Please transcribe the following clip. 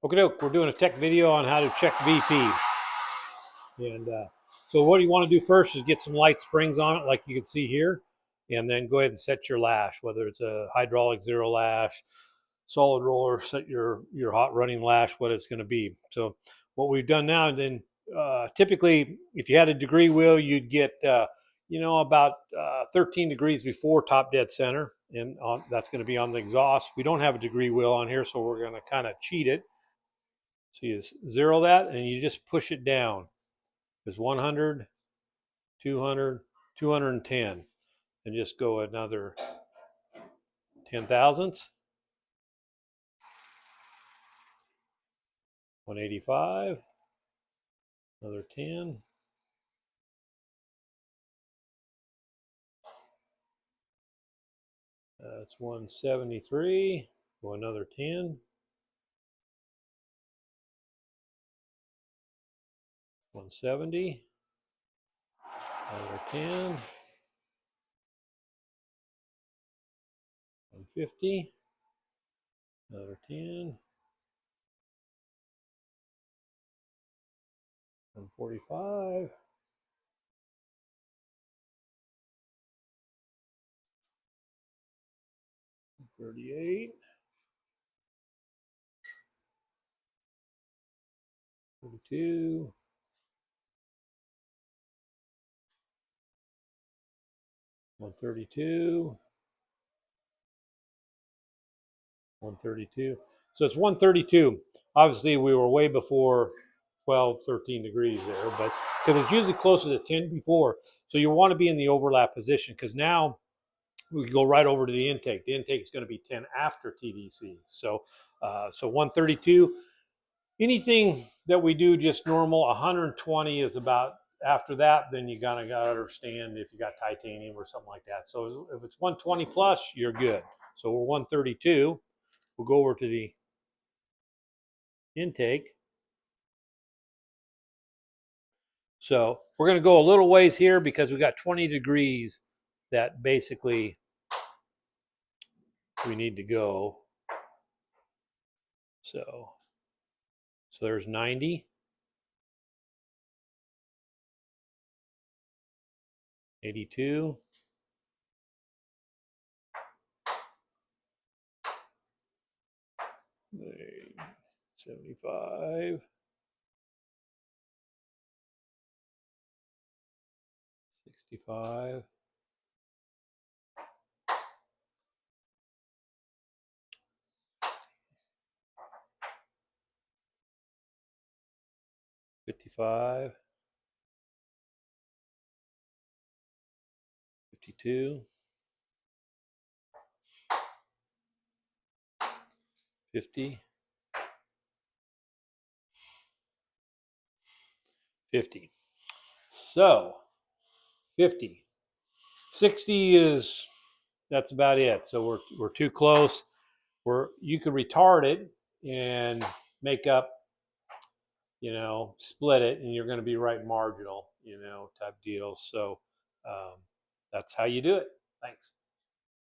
Okay, we're doing a tech video on how to check VP. And so what you want to do first is get some light springs on it like you can see here. And then go ahead and set your lash, whether it's a hydraulic zero lash, solid roller, set your hot running lash, what it's going to be. So what we've done now, and then typically if you had a degree wheel, you'd get, about 13 degrees before top dead center. And that's going to be on the exhaust. We don't have a degree wheel on here, so we're going to kind of cheat it. So you zero that and you just push it down. There's 100, 200, 210, and just go another 10 thousandths, 185, another 10, that's 173, go another 10, 170, another 10, 150, another 10, 145, 38, 32, 132, 132. So it's 132. Obviously, we were way before 12, 13 degrees there, but because it's usually closer to 10 before. So you want to be in the overlap position because now we can go right over to the intake. The intake is going to be 10 after TDC. So 132. Anything that we do just normal, 120 is about after that. Then you kind of got to understand if you got titanium or something like that. So if it's 120 plus, you're good. So we're 132. We'll go over to the intake. So we're going to go a little ways here because we got 20 degrees that basically we need to go. So there's 90, 82, 75, 65, 55, 52, 50, 50. So 50. 60 is, that's about it. So we're too close. You could retard it and make up, split it, and you're going to be right marginal, type deal. So that's how you do it. Thanks.